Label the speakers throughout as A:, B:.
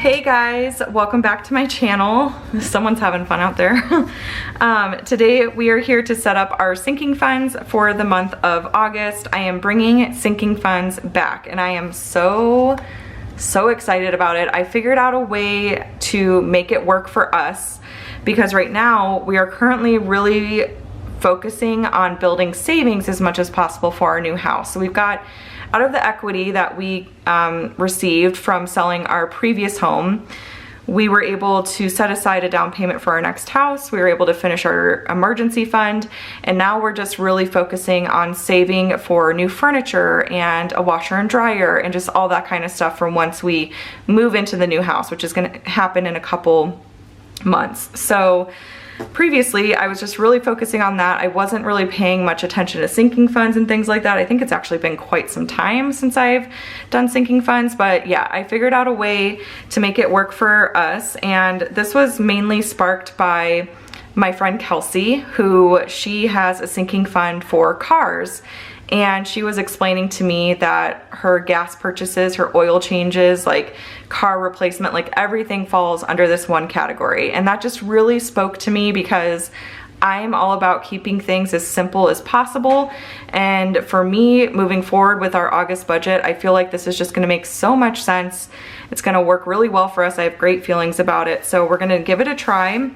A: Hey guys, welcome back to my channel. Someone's having fun out there. Today we are here to set up our sinking funds for the month of August. I am bringing sinking funds back and I am so excited about it. I figured out a way to make it work for us because right now we are currently really focusing on building savings as much as possible for our new house. So we've got, out of the equity that we received from selling our previous home, we were able to set aside a down payment for our next house. We were able to finish our emergency fund, and now we're just really focusing on saving for new furniture and a washer and dryer and just all that kind of stuff from once we move into the new house, which is gonna happen in a couple months. So previously, I was just really focusing on that. I wasn't really paying much attention to sinking funds and things like that. I think it's actually been quite some time since I've done sinking funds, but yeah, I figured out a way to make it work for us, and this was mainly sparked by my friend Kelsey, who she has a sinking fund for cars. And she was explaining to me that her gas purchases, her oil changes, like car replacement, like everything falls under this one category. And that just really spoke to me because I'm all about keeping things as simple as possible. And for me, moving forward with our August budget, I feel like this is just gonna make so much sense. It's gonna work really well for us. I have great feelings about it. So we're gonna give it a try.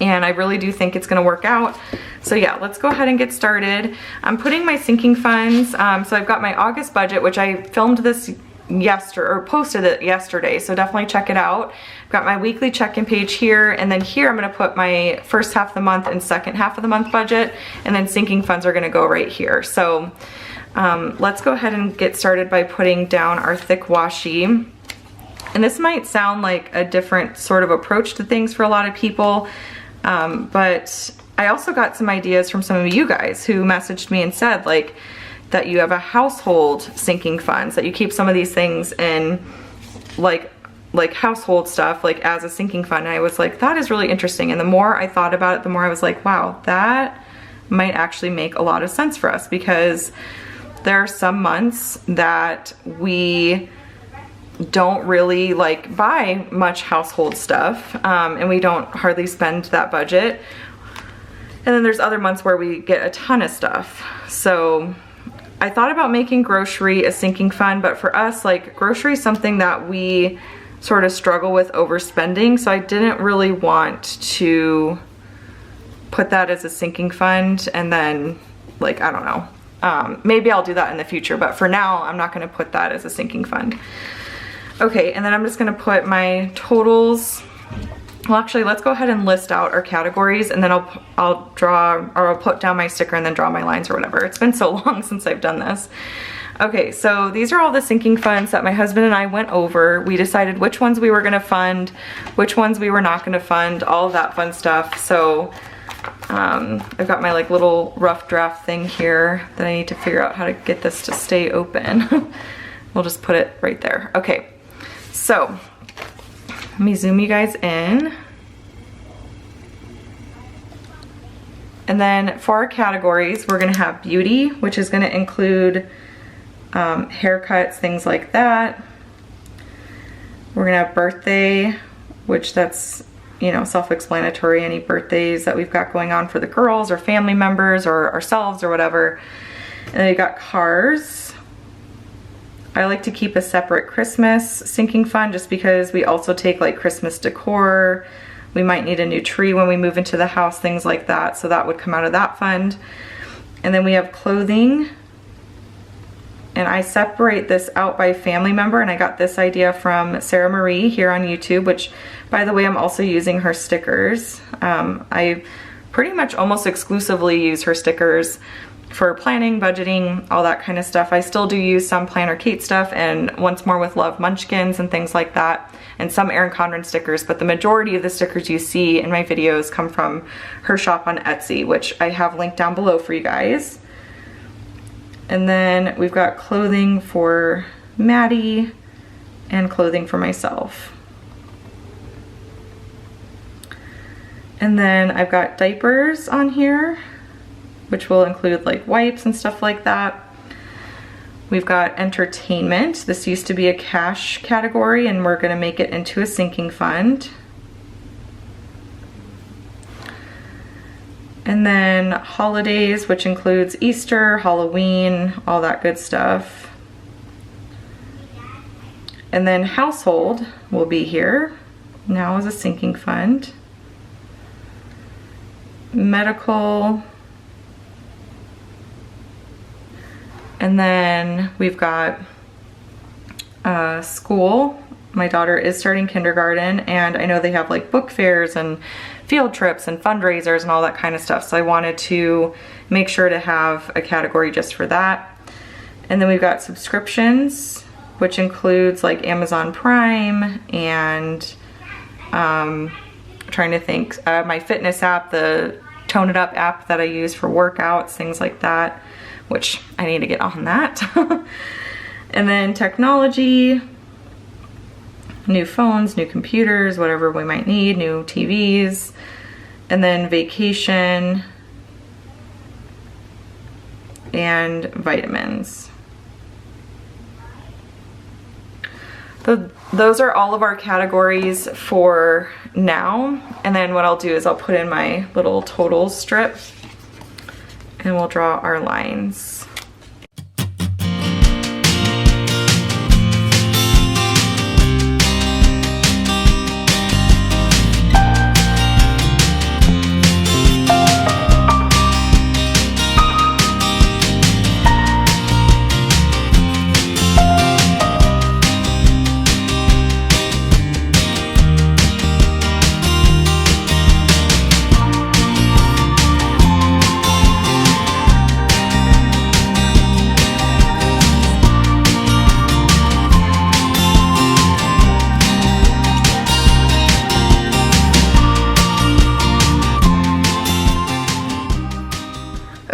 A: And I really do think it's gonna work out. So yeah, let's go ahead and get started. I'm putting my sinking funds, so I've got my August budget, which I filmed this yesterday, or posted it yesterday, so definitely check it out. I've got my weekly check-in page here, and then here I'm gonna put my first half of the month and second half of the month budget, and then sinking funds are gonna go right here. So let's go ahead and get started by putting down our thick washi. And this might sound like a different sort of approach to things for a lot of people, but I also got some ideas from some of you guys who messaged me and said like that you have a household sinking funds, that you keep some of these things in like household stuff like as a sinking fund. And I was like, that is really interesting. And the more I thought about it, the more I was like, wow, that might actually make a lot of sense for us, because there are some months that we don't really like buy much household stuff, and we don't hardly spend that budget. And then there's other months where we get a ton of stuff. So I thought about making grocery a sinking fund, but for us, like, grocery is something that we sort of struggle with overspending, so I didn't really want to put that as a sinking fund. And then, like, I don't know, maybe I'll do that in the future, but for now I'm not gonna put that as a sinking fund. Okay, and then I'm just gonna put my totals. Well, actually, let's go ahead and list out our categories, and then I'll draw, or I'll put down my sticker and then draw my lines or whatever. It's been so long since I've done this. Okay, so these are all the sinking funds that my husband and I went over. We decided which ones we were gonna fund, which ones we were not gonna fund, all of that fun stuff. So I've got my like little rough draft thing here that I need to figure out how to get this to stay open. We'll just put it right there. Okay, so let me zoom you guys in. And then for our categories, we're gonna have beauty, which is gonna include haircuts, things like that. We're gonna have birthday, which that's, you know, self-explanatory, any birthdays that we've got going on for the girls or family members or ourselves or whatever. And then we got cars. I like to keep a separate Christmas sinking fund just because we also take like Christmas decor. We might need a new tree when we move into the house, things like that. So that would come out of that fund. And then we have clothing. And I separate this out by family member, and I got this idea from Sara Marie here on YouTube, which, by the way, I'm also using her stickers. I pretty much almost exclusively use her stickers for planning, budgeting, all that kind of stuff. I still do use some Planner Kate stuff and Once More with Love munchkins and things like that, and some Erin Condren stickers, but the majority of the stickers you see in my videos come from her shop on Etsy, which I have linked down below for you guys. And then we've got clothing for Maddie and clothing for myself. And then I've got diapers on here, which will include like wipes and stuff like that. We've got entertainment. This used to be a cash category and we're gonna make it into a sinking fund. And then holidays, which includes Easter, Halloween, all that good stuff. And then household will be here now as a sinking fund. Medical. And then we've got school. My daughter is starting kindergarten and I know they have like book fairs and field trips and fundraisers and all that kind of stuff. So I wanted to make sure to have a category just for that. And then we've got subscriptions, which includes like Amazon Prime and trying to think, my fitness app, the Tone It Up app that I use for workouts, things like that, which I need to get on that. And then technology, new phones, new computers, whatever we might need, new TVs, and then vacation and vitamins. Those are all of our categories for now. And then what I'll do is I'll put in my little totals strip and we'll draw our lines.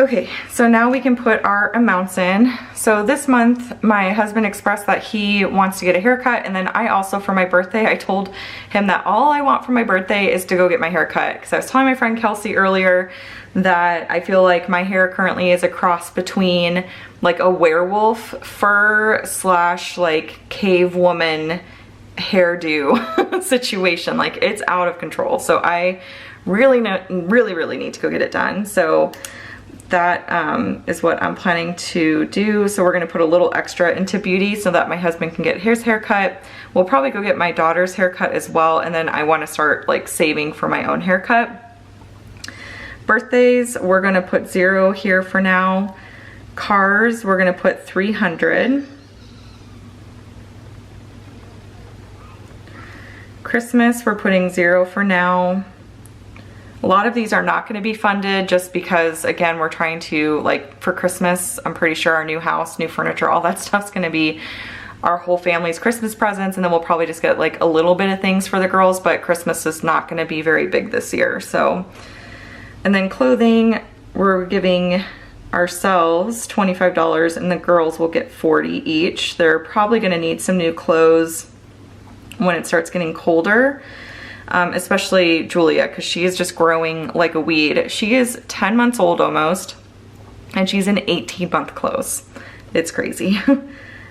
A: Okay, so now we can put our amounts in. So this month, my husband expressed that he wants to get a haircut, and then I also, for my birthday, I told him that all I want for my birthday is to go get my hair cut. Because I was telling my friend Kelsey earlier that I feel like my hair currently is a cross between like a werewolf fur slash like cave woman hairdo situation. Like it's out of control. So I really need to go get it done. So that is what I'm planning to do. So we're gonna put a little extra into beauty so that my husband can get his haircut. We'll probably go get my daughter's haircut as well, and then I wanna start like saving for my own haircut. Birthdays, we're gonna put 0 here for now. Cars, we're gonna put 300. Christmas, we're putting 0 for now. A lot of these are not going to be funded just because, again, we're trying to, like, for Christmas, I'm pretty sure our new house, new furniture, all that stuff's going to be our whole family's Christmas presents, and then we'll probably just get like a little bit of things for the girls, but Christmas is not going to be very big this year. So, and then clothing, we're giving ourselves $25 and the girls will get $40 each. They're probably going to need some new clothes when it starts getting colder. Especially Julia, because she is just growing like a weed. She is 10 months old almost, and she's in 18-month clothes. It's crazy. I'm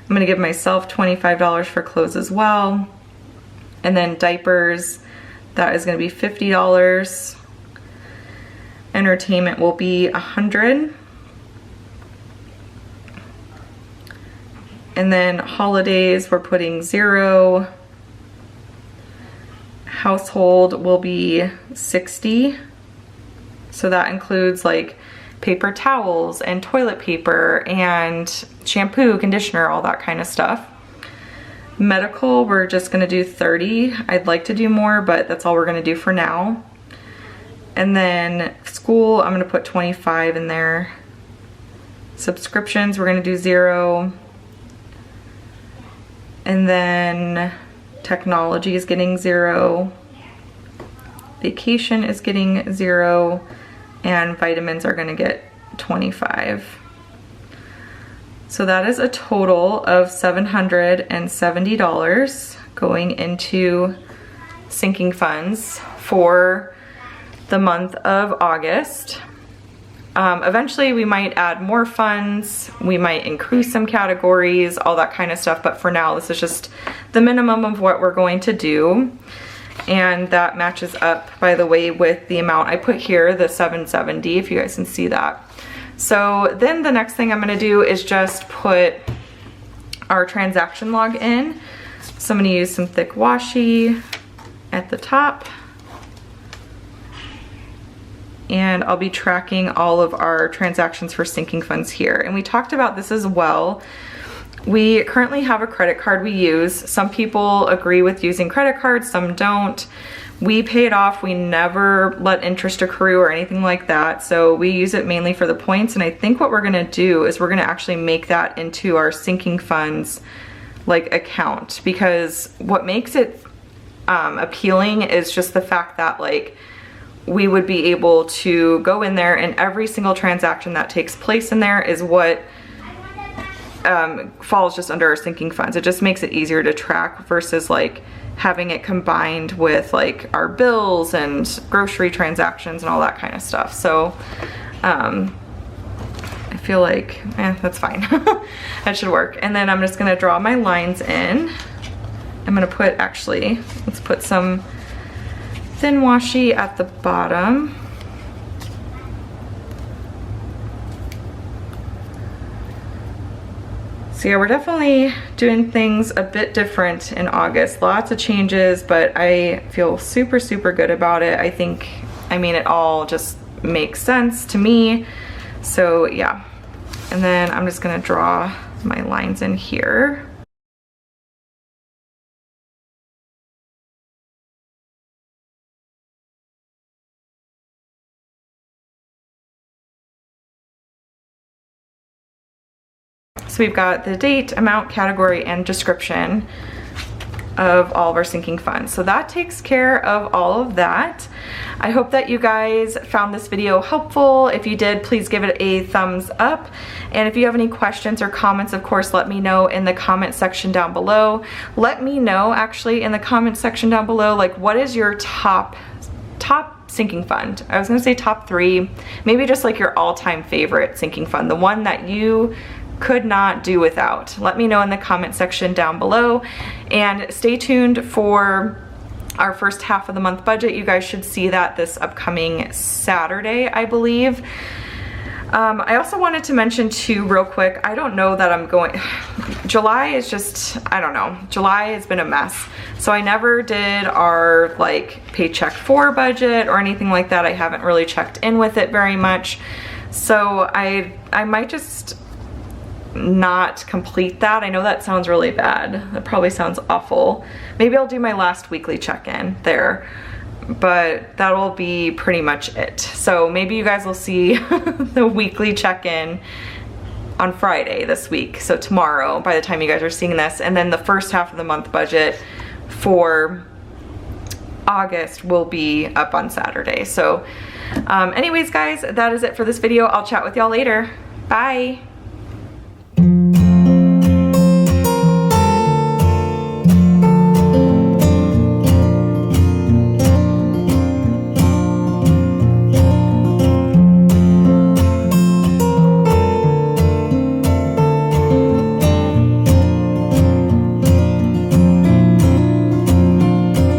A: gonna give myself $25 for clothes as well. And then diapers, that is gonna be $50. Entertainment will be $100. And then holidays, we're putting 0. Household will be $60. So that includes like paper towels and toilet paper and shampoo, conditioner, all that kind of stuff. Medical, we're just gonna do $30. I'd like to do more, but that's all we're gonna do for now. And then school, I'm gonna put $25 in there. Subscriptions, we're gonna do 0. And then technology is getting 0. Vacation is getting 0. And vitamins are gonna get $25. So that is a total of $770 going into sinking funds for the month of August. Eventually we might add more funds, we might increase some categories, all that kind of stuff, but for now this is just the minimum of what we're going to do. And that matches up, by the way, with the amount I put here, the $770, if you guys can see that. So then the next thing I'm gonna do is just put our transaction log in. So I'm gonna use some thick washi at the top. And I'll be tracking all of our transactions for sinking funds here. And we talked about this as well. We currently have a credit card we use. Some people agree with using credit cards, some don't. We pay it off. We never let interest accrue or anything like that. So we use it mainly for the points. And I think what we're gonna do is we're gonna actually make that into our sinking funds like account, because what makes it appealing is just the fact that like we would be able to go in there and every single transaction that takes place in there is what falls just under our sinking funds. It just makes it easier to track versus like having it combined with like our bills and grocery transactions and all that kind of stuff. So I feel like that's fine. That should work. And then I'm just gonna draw my lines in. I'm gonna put, actually, let's put some thin washi at the bottom. So yeah, we're definitely doing things a bit different in August. Lots of changes, but I feel super, super good about it. I think, I mean, it all just makes sense to me. So yeah, and then I'm just gonna draw my lines in here. So we've got the date, amount, category, and description of all of our sinking funds. So that takes care of all of that. I hope that you guys found this video helpful. If you did, please give it a thumbs up. And if you have any questions or comments, of course, let me know in the comment section down below. Let me know actually in the comment section down below, like what is your top sinking fund? I was gonna say top 3, maybe just like your all-time favorite sinking fund, the one that you could not do without. Let me know in the comment section down below, and stay tuned for our first half of the month budget. You guys should see that this upcoming Saturday, I believe. I also wanted to mention too, real quick, I don't know that I'm going, July is just, I don't know, July has been a mess. So I never did our like paycheck 4 budget or anything like that. I haven't really checked in with it very much. So I might just not complete that. I know that sounds really bad. That probably sounds awful. Maybe I'll do my last weekly check-in there, but that'll be pretty much it. So maybe you guys will see the weekly check-in on Friday this week. So tomorrow, by the time you guys are seeing this, and then the first half of the month budget for August will be up on Saturday. So anyways guys, that is it for this video. I'll chat with y'all later. Bye.